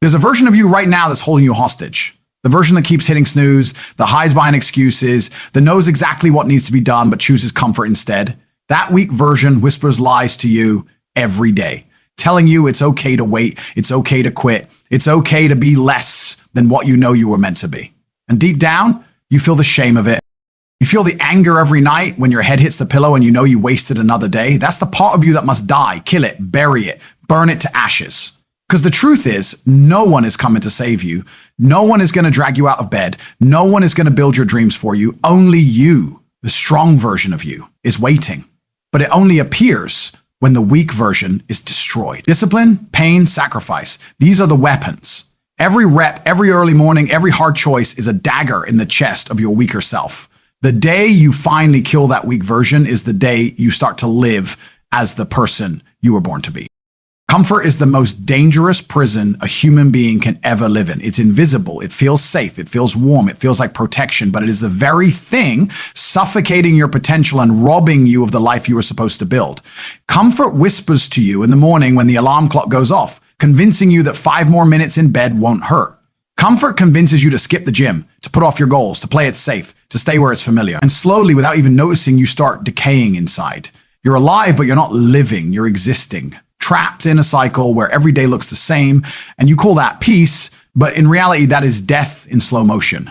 There's a version of you right now that's holding you hostage. The version that keeps hitting snooze, that hides behind excuses, that knows exactly what needs to be done but chooses comfort instead. That weak version whispers lies to you every day, telling you it's okay to wait, it's okay to quit, it's okay to be less than what you know you were meant to be. And deep down, you feel the shame of it. You feel the anger every night when your head hits the pillow and you know you wasted another day. That's the part of you that must die. Kill it, bury it, burn it to ashes. Because the truth is, no one is coming to save you. No one is going to drag you out of bed. No one is going to build your dreams for you. Only you, the strong version of you, is waiting. But it only appears when the weak version is destroyed. Discipline, pain, sacrifice. These are the weapons. Every rep, every early morning, every hard choice is a dagger in the chest of your weaker self. The day you finally kill that weak version is the day you start to live as the person you were born to be. Comfort is the most dangerous prison a human being can ever live in. It's invisible. It feels safe. It feels warm. It feels like protection, but it is the very thing suffocating your potential and robbing you of the life you were supposed to build. Comfort whispers to you in the morning when the alarm clock goes off, convincing you that 5 more minutes in bed won't hurt. Comfort convinces you to skip the gym, to put off your goals, to play it safe, to stay where it's familiar. And slowly, without even noticing, you start decaying inside. You're alive, but you're not living. You're existing. Trapped in a cycle where every day looks the same, and you call that peace, but in reality, that is death in slow motion.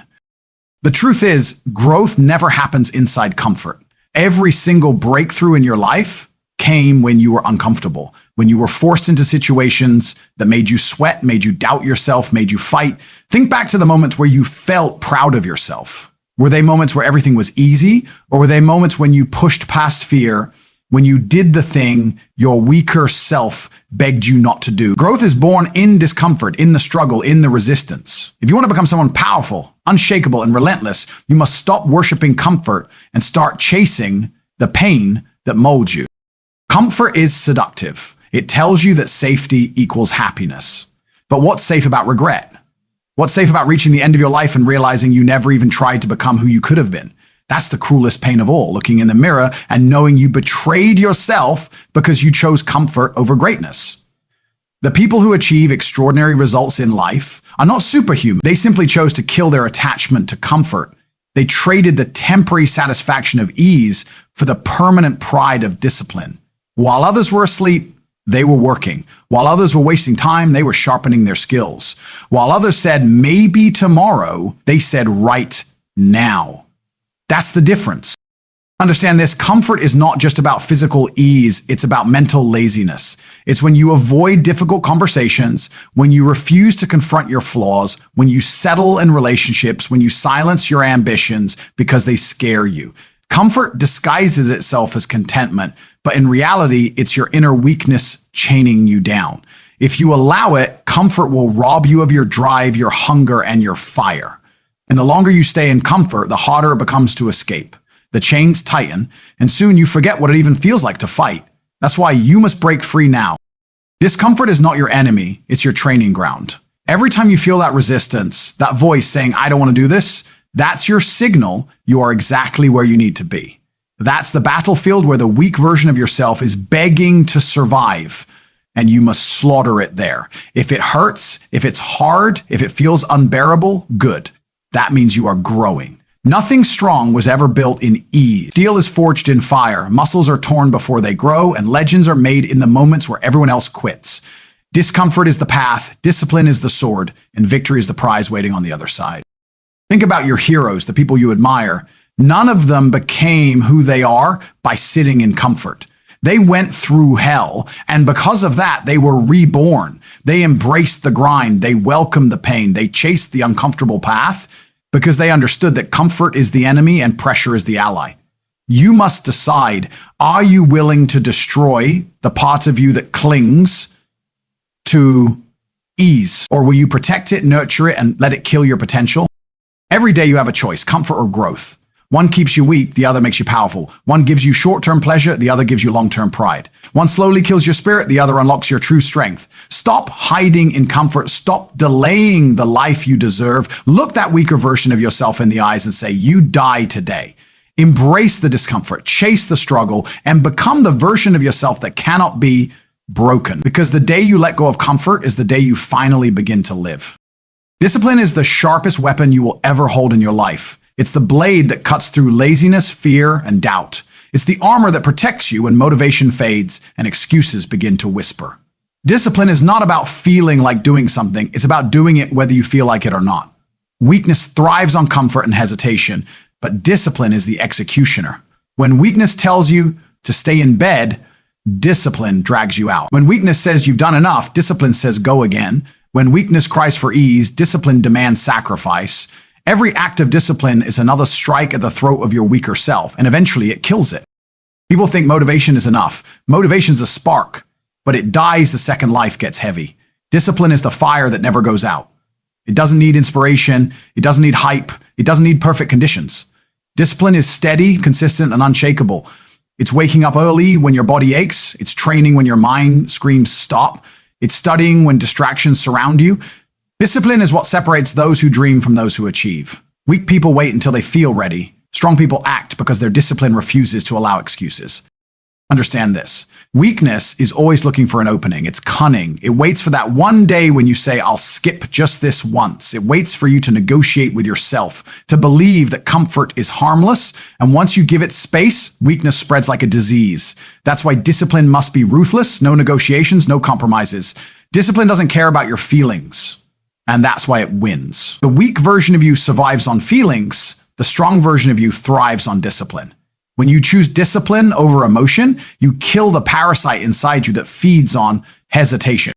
The truth is, growth never happens inside comfort. Every single breakthrough in your life came when you were uncomfortable, when you were forced into situations that made you sweat, made you doubt yourself, made you fight. Think back to the moments where you felt proud of yourself. Were they moments where everything was easy, or were they moments when you pushed past fear, when you did the thing your weaker self begged you not to do? Growth is born in discomfort, in the struggle, in the resistance. If you want to become someone powerful, unshakable, and relentless, you must stop worshiping comfort and start chasing the pain that molds you. Comfort is seductive. It tells you that safety equals happiness. But what's safe about regret? What's safe about reaching the end of your life and realizing you never even tried to become who you could have been? That's the cruelest pain of all, looking in the mirror and knowing you betrayed yourself because you chose comfort over greatness. The people who achieve extraordinary results in life are not superhuman. They simply chose to kill their attachment to comfort. They traded the temporary satisfaction of ease for the permanent pride of discipline. While others were asleep, they were working. While others were wasting time, they were sharpening their skills. While others said, maybe tomorrow, they said, right now. That's the difference. Understand this, comfort is not just about physical ease, it's about mental laziness. It's when you avoid difficult conversations, when you refuse to confront your flaws, when you settle in relationships, when you silence your ambitions because they scare you. Comfort disguises itself as contentment, but in reality, it's your inner weakness chaining you down. If you allow it, comfort will rob you of your drive, your hunger, and your fire. And the longer you stay in comfort, the harder it becomes to escape. The chains tighten, and soon you forget what it even feels like to fight. That's why you must break free now. Discomfort is not your enemy, it's your training ground. Every time you feel that resistance, that voice saying, I don't want to do this, that's your signal you are exactly where you need to be. That's the battlefield where the weak version of yourself is begging to survive, and you must slaughter it there. If it hurts, if it's hard, if it feels unbearable, good. That means you are growing. Nothing strong was ever built in ease. Steel is forged in fire, muscles are torn before they grow, and legends are made in the moments where everyone else quits. Discomfort is the path, discipline is the sword, and victory is the prize waiting on the other side. Think about your heroes, the people you admire. None of them became who they are by sitting in comfort. They went through hell, and because of that, they were reborn. They embraced the grind, they welcomed the pain, they chased the uncomfortable path because they understood that comfort is the enemy and pressure is the ally. You must decide, are you willing to destroy the part of you that clings to ease, or will you protect it, nurture it, and let it kill your potential? Every day you have a choice, comfort or growth. One keeps you weak, the other makes you powerful. One gives you short-term pleasure, the other gives you long-term pride. One slowly kills your spirit, the other unlocks your true strength. Stop hiding in comfort. Stop delaying the life you deserve. Look that weaker version of yourself in the eyes and say, you die today. Embrace the discomfort, chase the struggle, and become the version of yourself that cannot be broken. Because the day you let go of comfort is the day you finally begin to live. Discipline is the sharpest weapon you will ever hold in your life. It's the blade that cuts through laziness, fear, and doubt. It's the armor that protects you when motivation fades and excuses begin to whisper. Discipline is not about feeling like doing something. It's about doing it whether you feel like it or not. Weakness thrives on comfort and hesitation, but discipline is the executioner. When weakness tells you to stay in bed, discipline drags you out. When weakness says you've done enough, discipline says go again. When weakness cries for ease, discipline demands sacrifice. Every act of discipline is another strike at the throat of your weaker self, and eventually it kills it. People think motivation is enough. Motivation is a spark, but it dies the second life gets heavy. Discipline is the fire that never goes out. It doesn't need inspiration. It doesn't need hype. It doesn't need perfect conditions. Discipline is steady, consistent, and unshakable. It's waking up early when your body aches. It's training when your mind screams stop. It's studying when distractions surround you. Discipline is what separates those who dream from those who achieve. Weak people wait until they feel ready. Strong people act because their discipline refuses to allow excuses. Understand this. Weakness is always looking for an opening. It's cunning. It waits for that one day when you say, I'll skip just this once. It waits for you to negotiate with yourself, to believe that comfort is harmless. And once you give it space, weakness spreads like a disease. That's why discipline must be ruthless. No negotiations, no compromises. Discipline doesn't care about your feelings. And that's why it wins. The weak version of you survives on feelings. The strong version of you thrives on discipline. When you choose discipline over emotion, you kill the parasite inside you that feeds on hesitation.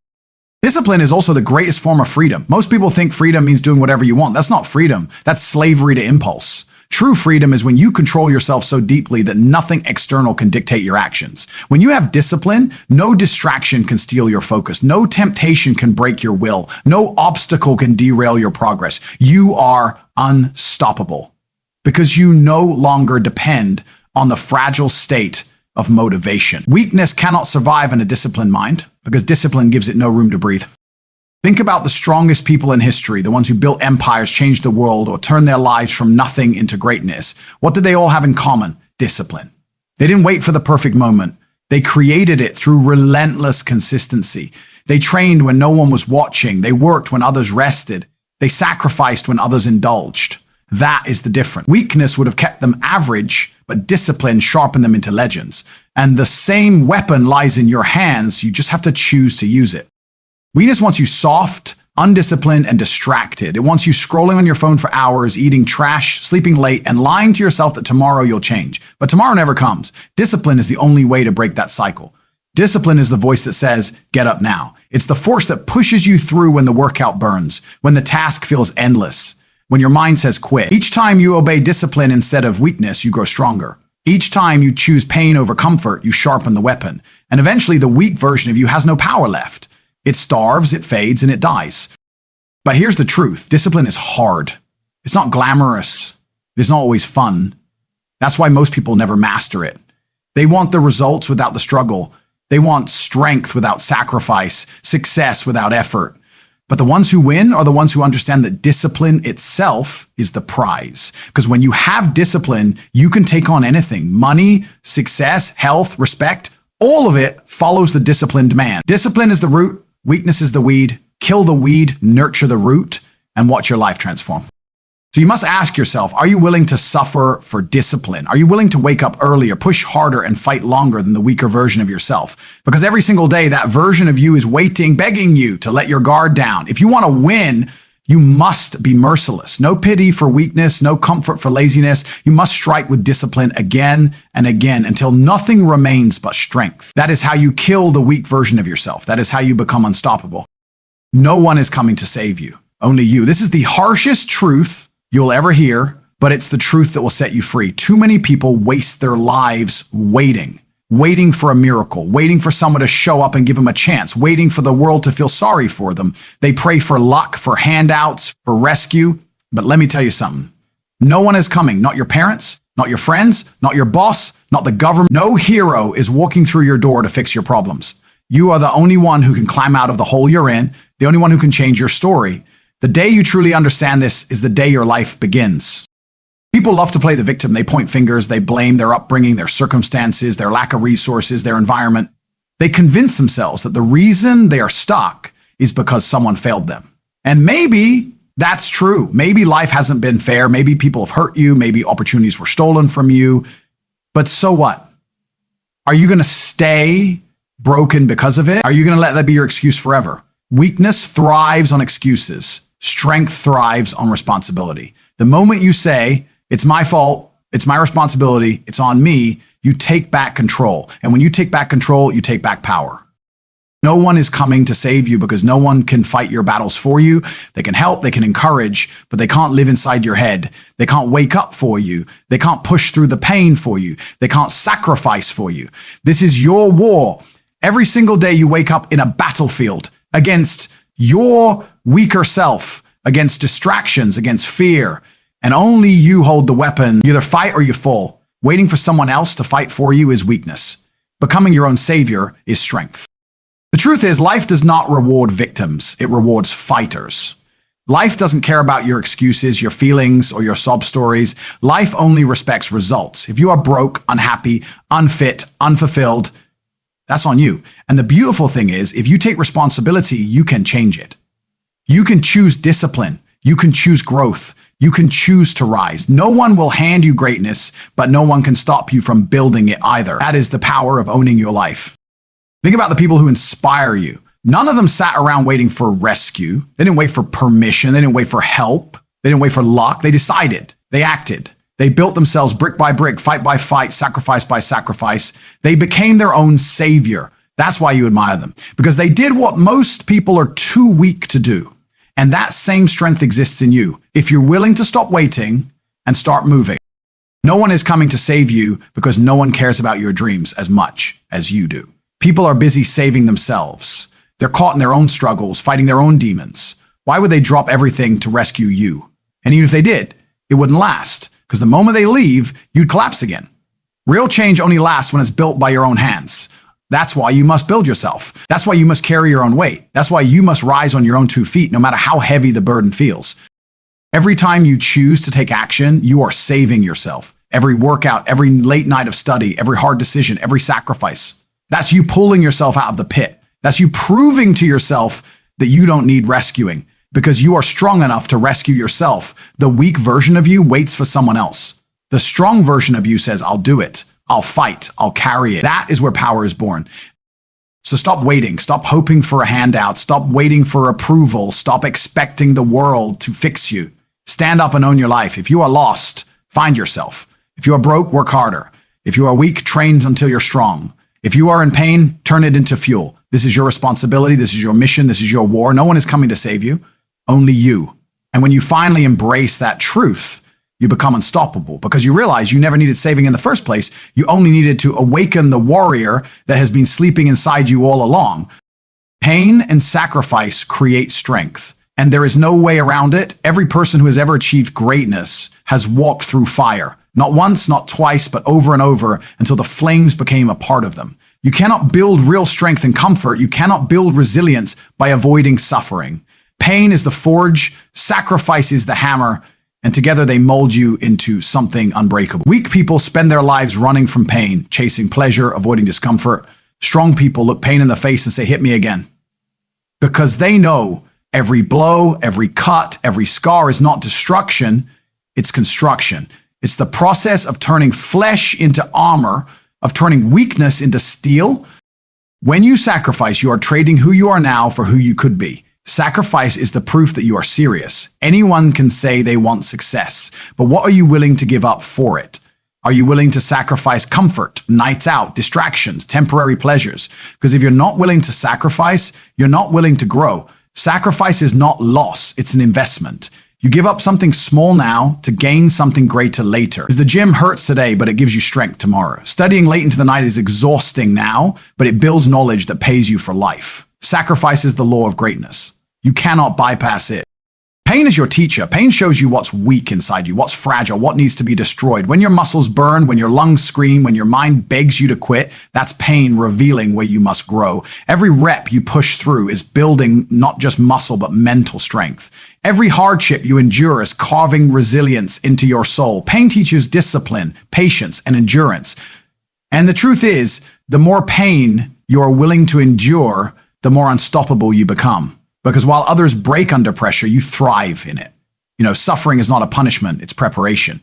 Discipline is also the greatest form of freedom. Most people think freedom means doing whatever you want. That's not freedom. That's slavery to impulse. True freedom is when you control yourself so deeply that nothing external can dictate your actions. When you have discipline, no distraction can steal your focus. No temptation can break your will. No obstacle can derail your progress. You are unstoppable because you no longer depend on the fragile state of motivation. Weakness cannot survive in a disciplined mind because discipline gives it no room to breathe. Think about the strongest people in history, the ones who built empires, changed the world, or turned their lives from nothing into greatness. What did they all have in common? Discipline. They didn't wait for the perfect moment. They created it through relentless consistency. They trained when no one was watching. They worked when others rested. They sacrificed when others indulged. That is the difference. Weakness would have kept them average, but discipline sharpened them into legends. And the same weapon lies in your hands. You just have to choose to use it. Weakness wants you soft, undisciplined, and distracted. It wants you scrolling on your phone for hours, eating trash, sleeping late, and lying to yourself that tomorrow you'll change. But tomorrow never comes. Discipline is the only way to break that cycle. Discipline is the voice that says, get up now. It's the force that pushes you through when the workout burns, when the task feels endless, when your mind says quit. Each time you obey discipline instead of weakness, you grow stronger. Each time you choose pain over comfort, you sharpen the weapon. And eventually the weak version of you has no power left. It starves, it fades, and it dies. But here's the truth. Discipline is hard. It's not glamorous. It's not always fun. That's why most people never master it. They want the results without the struggle. They want strength without sacrifice, success without effort. But the ones who win are the ones who understand that discipline itself is the prize. Because when you have discipline, you can take on anything. Money, success, health, respect, all of it follows the disciplined man. Discipline is the root, weakness is the weed. Kill the weed, nurture the root, and watch your life transform. So you must ask yourself, are you willing to suffer for discipline? Are you willing to wake up earlier, push harder, and fight longer than the weaker version of yourself? Because every single day, that version of you is waiting, begging you to let your guard down. If you want to win, you must be merciless. No pity for weakness, no comfort for laziness. You must strike with discipline again and again until nothing remains but strength. That is how you kill the weak version of yourself. That is how you become unstoppable. No one is coming to save you, only you. This is the harshest truth you'll ever hear, but it's the truth that will set you free. Too many people waste their lives waiting for a miracle, waiting for someone to show up and give them a chance, waiting for the world to feel sorry for them. They pray for luck, for handouts, for rescue. But let me tell you something. No one is coming, not your parents, not your friends, not your boss, not the government. No hero is walking through your door to fix your problems. You are the only one who can climb out of the hole you're in, the only one who can change your story. The day you truly understand this is the day your life begins. People love to play the victim. They point fingers, they blame their upbringing, their circumstances, their lack of resources, their environment. They convince themselves that the reason they are stuck is because someone failed them. And maybe that's true. Maybe life hasn't been fair. Maybe people have hurt you. Maybe opportunities were stolen from you. But so what? Are you going to stay broken because of it? Are you going to let that be your excuse forever? Weakness thrives on excuses. Strength thrives on responsibility. The moment you say, it's my fault, it's my responsibility, it's on me, you take back control. And when you take back control, you take back power. No one is coming to save you because no one can fight your battles for you. They can help, they can encourage, but they can't live inside your head. They can't wake up for you. They can't push through the pain for you. They can't sacrifice for you. This is your war. Every single day you wake up in a battlefield against your weaker self, against distractions, against fear, and only you hold the weapon. You either fight or you fall. Waiting for someone else to fight for you is weakness. Becoming your own savior is strength. The truth is, life does not reward victims. It rewards fighters. Life doesn't care about your excuses, your feelings, or your sob stories. Life only respects results. If you are broke, unhappy, unfit, unfulfilled, that's on you. And the beautiful thing is, if you take responsibility, you can change it. You can choose discipline. You can choose growth. You can choose to rise. No one will hand you greatness, but no one can stop you from building it either. That is the power of owning your life. Think about the people who inspire you. None of them sat around waiting for rescue. They didn't wait for permission. They didn't wait for help. They didn't wait for luck. They decided. They acted. They built themselves brick by brick, fight by fight, sacrifice by sacrifice. They became their own savior. That's why you admire them. Because they did what most people are too weak to do. And that same strength exists in you if you're willing to stop waiting and start moving. No one is coming to save you because no one cares about your dreams as much as you do. People are busy saving themselves. They're caught in their own struggles, fighting their own demons. Why would they drop everything to rescue you? And even if they did, it wouldn't last, because the moment they leave, you'd collapse again. Real change only lasts when it's built by your own hands. That's why you must build yourself. That's why you must carry your own weight. That's why you must rise on your own 2 feet, no matter how heavy the burden feels. Every time you choose to take action, you are saving yourself. Every workout, every late night of study, every hard decision, every sacrifice. That's you pulling yourself out of the pit. That's you proving to yourself that you don't need rescuing because you are strong enough to rescue yourself. The weak version of you waits for someone else. The strong version of you says, I'll do it. I'll fight. I'll carry it. That is where power is born. So stop waiting. Stop hoping for a handout. Stop waiting for approval. Stop expecting the world to fix you. Stand up and own your life. If you are lost, find yourself. If you are broke, work harder. If you are weak, train until you're strong. If you are in pain, turn it into fuel. This is your responsibility. This is your mission. This is your war. No one is coming to save you. Only you. And when you finally embrace that truth, you become unstoppable because you realize you never needed saving in the first place. You only needed to awaken the warrior that has been sleeping inside you all along. Pain and sacrifice create strength, and there is no way around it. Every person who has ever achieved greatness has walked through fire. Not once, not twice, but over and over until the flames became a part of them. You cannot build real strength and comfort. You cannot build resilience by avoiding suffering. Pain is the forge, sacrifice is the hammer, and together they mold you into something unbreakable. Weak people spend their lives running from pain, chasing pleasure, avoiding discomfort. Strong people look pain in the face and say, hit me again. Because they know every blow, every cut, every scar is not destruction, it's construction. It's the process of turning flesh into armor, of turning weakness into steel. When you sacrifice, you are trading who you are now for who you could be. Sacrifice is the proof that you are serious. Anyone can say they want success, but what are you willing to give up for it? Are you willing to sacrifice comfort, nights out, distractions, temporary pleasures? Because if you're not willing to sacrifice, you're not willing to grow. Sacrifice is not loss, it's an investment. You give up something small now to gain something greater later. The gym hurts today, but it gives you strength tomorrow. Studying late into the night is exhausting now, but it builds knowledge that pays you for life. Sacrifice is the law of greatness. You cannot bypass it. Pain is your teacher. Pain shows you what's weak inside you, what's fragile, what needs to be destroyed. When your muscles burn, when your lungs scream, when your mind begs you to quit, that's pain revealing where you must grow. Every rep you push through is building not just muscle, but mental strength. Every hardship you endure is carving resilience into your soul. Pain teaches discipline, patience, and endurance. And the truth is, the more pain you are willing to endure, the more unstoppable you become. Because while others break under pressure, you thrive in it. Suffering is not a punishment, it's preparation.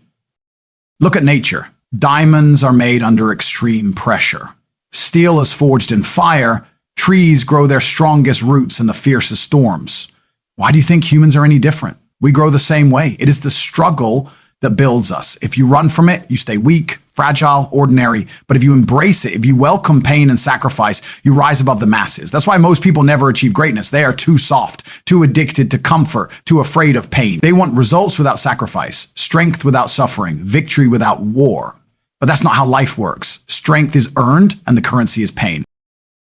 Look at nature. Diamonds are made under extreme pressure. Steel is forged in fire. Trees grow their strongest roots in the fiercest storms. Why do you think humans are any different? We grow the same way. It is the struggle that builds us. If you run from it, you stay weak, fragile, ordinary. But if you embrace it, if you welcome pain and sacrifice, you rise above the masses. That's why most people never achieve greatness. They are too soft, too addicted to comfort, too afraid of pain. They want results without sacrifice, strength without suffering, victory without war. But that's not how life works. Strength is earned and the currency is pain.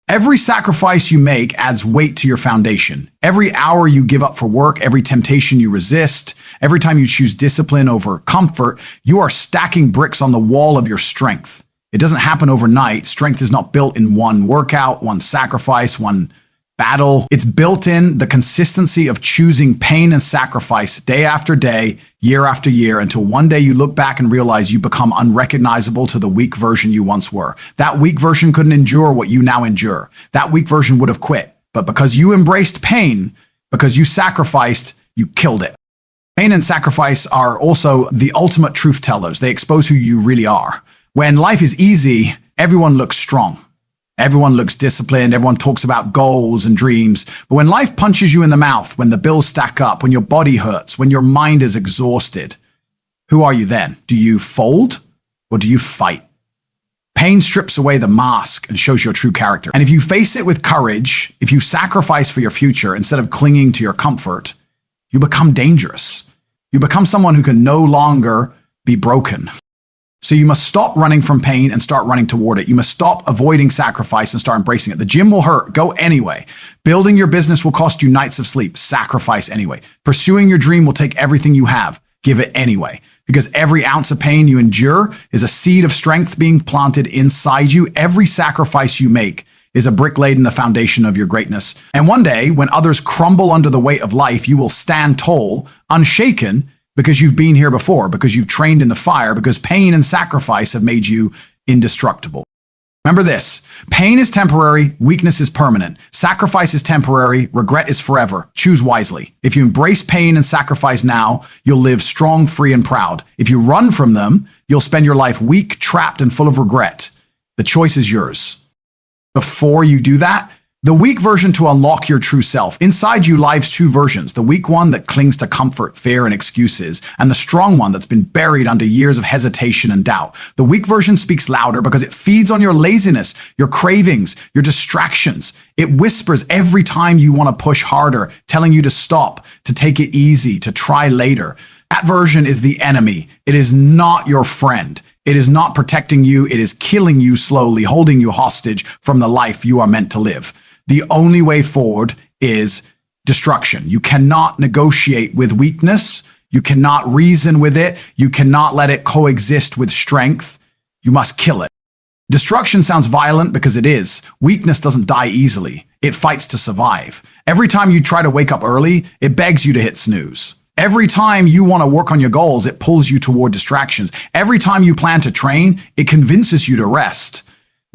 Every sacrifice you make adds weight to your foundation. Every hour you give up for work, every temptation you resist, every time you choose discipline over comfort, you are stacking bricks on the wall of your strength. It doesn't happen overnight. Strength is not built in one workout, one sacrifice, one battle. It's built in the consistency of choosing pain and sacrifice day after day, year after year, until one day you look back and realize you become unrecognizable to the weak version you once were. That weak version couldn't endure what you now endure. That weak version would have quit. But because you embraced pain, because you sacrificed, you killed it. Pain and sacrifice are also the ultimate truth tellers. They expose who you really are. When life is easy, everyone looks strong. Everyone looks disciplined, everyone talks about goals and dreams. But when life punches you in the mouth, when the bills stack up, when your body hurts, when your mind is exhausted, who are you then? Do you fold or do you fight? Pain strips away the mask and shows your true character. And if you face it with courage, if you sacrifice for your future instead of clinging to your comfort, you become dangerous. You become someone who can no longer be broken. So you must stop running from pain and start running toward it. You must stop avoiding sacrifice and start embracing it. The gym will hurt. Go anyway. Building your business will cost you nights of sleep. Sacrifice anyway. Pursuing your dream will take everything you have. Give it anyway. Because every ounce of pain you endure is a seed of strength being planted inside you. Every sacrifice you make is a brick laid in the foundation of your greatness. And one day, when others crumble under the weight of life, you will stand tall, unshaken, because you've been here before, because you've trained in the fire, because pain and sacrifice have made you indestructible. Remember this, pain is temporary, weakness is permanent, sacrifice is temporary, regret is forever. Choose wisely. If you embrace pain and sacrifice now, you'll live strong, free, and proud. If you run from them, you'll spend your life weak, trapped, and full of regret. The choice is yours. Before you do that, the weak version to unlock your true self. Inside you lies two versions, the weak one that clings to comfort, fear, and excuses, and the strong one that's been buried under years of hesitation and doubt. The weak version speaks louder because it feeds on your laziness, your cravings, your distractions. It whispers every time you want to push harder, telling you to stop, to take it easy, to try later. That version is the enemy. It is not your friend. It is not protecting you. It is killing you slowly, holding you hostage from the life you are meant to live. The only way forward is destruction. You cannot negotiate with weakness. You cannot reason with it. You cannot let it coexist with strength. You must kill it. Destruction sounds violent because it is. Weakness doesn't die easily. It fights to survive. Every time you try to wake up early, it begs you to hit snooze. Every time you want to work on your goals, it pulls you toward distractions. Every time you plan to train, it convinces you to rest.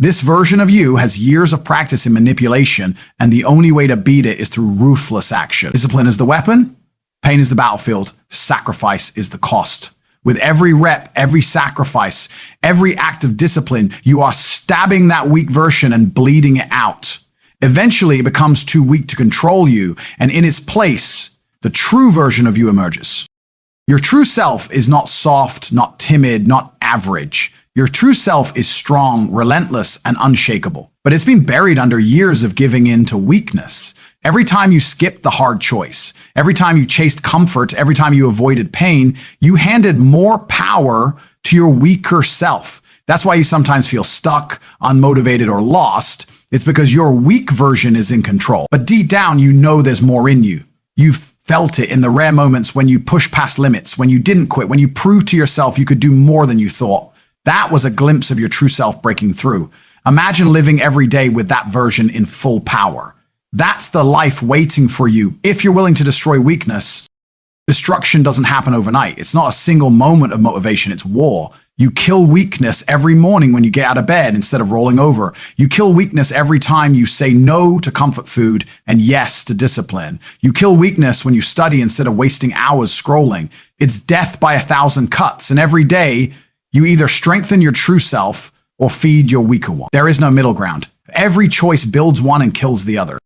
This version of you has years of practice in manipulation, and the only way to beat it is through ruthless action. Discipline is the weapon, pain is the battlefield, sacrifice is the cost. With every rep, every sacrifice, every act of discipline, you are stabbing that weak version and bleeding it out. Eventually, it becomes too weak to control you, and in its place, the true version of you emerges. Your true self is not soft, not timid, not average. Your true self is strong, relentless, and unshakable. But it's been buried under years of giving in to weakness. Every time you skipped the hard choice, every time you chased comfort, every time you avoided pain, you handed more power to your weaker self. That's why you sometimes feel stuck, unmotivated, or lost. It's because your weak version is in control. But deep down, you know there's more in you. You've felt it in the rare moments when you pushed past limits, when you didn't quit, when you proved to yourself you could do more than you thought. That was a glimpse of your true self breaking through. Imagine living every day with that version in full power. That's the life waiting for you if you're willing to destroy weakness Destruction doesn't happen overnight. It's not a single moment of motivation, it's war. You kill weakness every morning when you get out of bed instead of rolling over. You kill weakness every time you say no to comfort food and yes to discipline. You kill weakness when you study instead of wasting hours scrolling. It's death by 1,000 cuts, and every day you either strengthen your true self or feed your weaker one. There is no middle ground. Every choice builds one and kills the other.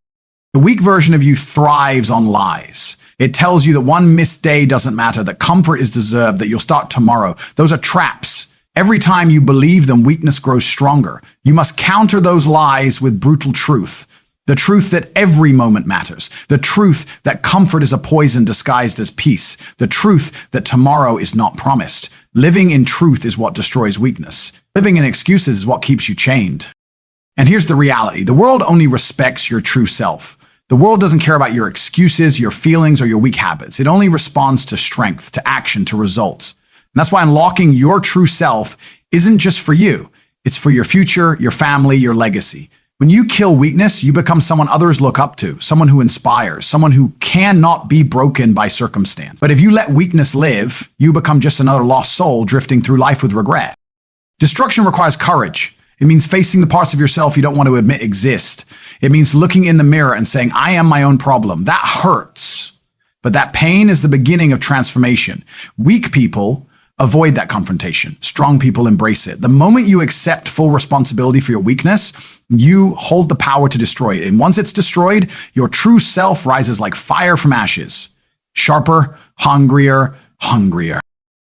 The weak version of you thrives on lies. It tells you that one missed day doesn't matter, that comfort is deserved, that you'll start tomorrow. Those are traps. Every time you believe them, weakness grows stronger. You must counter those lies with brutal truth. The truth that every moment matters. The truth that comfort is a poison disguised as peace. The truth that tomorrow is not promised. Living in truth is what destroys weakness. Living in excuses is what keeps you chained. And here's the reality. The world only respects your true self. The world doesn't care about your excuses, your feelings, or your weak habits. It only responds to strength, to action, to results. And that's why unlocking your true self isn't just for you. It's for your future, your family, your legacy. When you kill weakness, you become someone others look up to, someone who inspires, someone who cannot be broken by circumstance. But if you let weakness live, you become just another lost soul drifting through life with regret. Destruction requires courage. It means facing the parts of yourself you don't want to admit exist. It means looking in the mirror and saying, I am my own problem. That hurts. But that pain is the beginning of transformation. Weak people avoid that confrontation. Strong people embrace it. The moment you accept full responsibility for your weakness, you hold the power to destroy it. And once it's destroyed, your true self rises like fire from ashes. Sharper, hungrier, hungrier.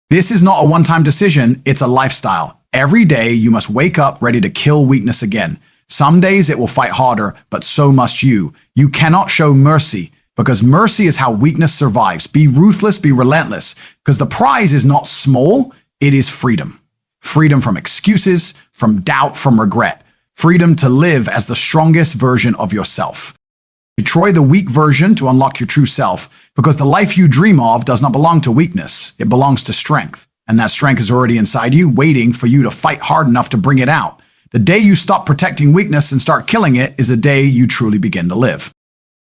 This is not a one-time decision. It's a lifestyle. Every day, you must wake up ready to kill weakness again. Some days it will fight harder, but so must you. You cannot show mercy, because mercy is how weakness survives. Be ruthless, be relentless, because the prize is not small, it is freedom. Freedom from excuses, from doubt, from regret. Freedom to live as the strongest version of yourself. Destroy the weak version to unlock your true self, because the life you dream of does not belong to weakness, it belongs to strength. And that strength is already inside you, waiting for you to fight hard enough to bring it out. The day you stop protecting weakness and start killing it is the day you truly begin to live.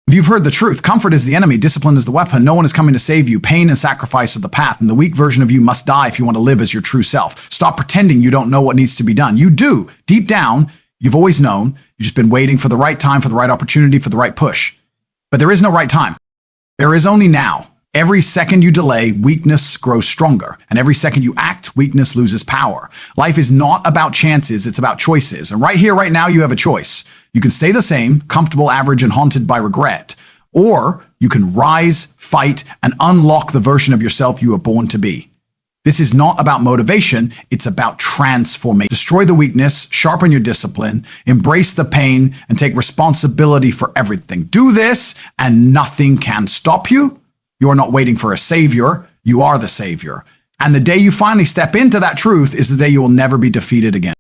If you've heard the truth, comfort is the enemy, discipline is the weapon, no one is coming to save you, pain and sacrifice are the path, and the weak version of you must die if you want to live as your true self. Stop pretending you don't know what needs to be done. You do. Deep down, you've always known. You've just been waiting for the right time, for the right opportunity, for the right push. But there is no right time. There is only now. Every second you delay, weakness grows stronger. And every second you act, weakness loses power. Life is not about chances, it's about choices. And right here, right now, you have a choice. You can stay the same, comfortable, average, and haunted by regret. Or you can rise, fight, and unlock the version of yourself you were born to be. This is not about motivation, it's about transformation. Destroy the weakness, sharpen your discipline, embrace the pain, and take responsibility for everything. Do this, and nothing can stop you. You are not waiting for a savior, you are the savior. And the day you finally step into that truth is the day you will never be defeated again.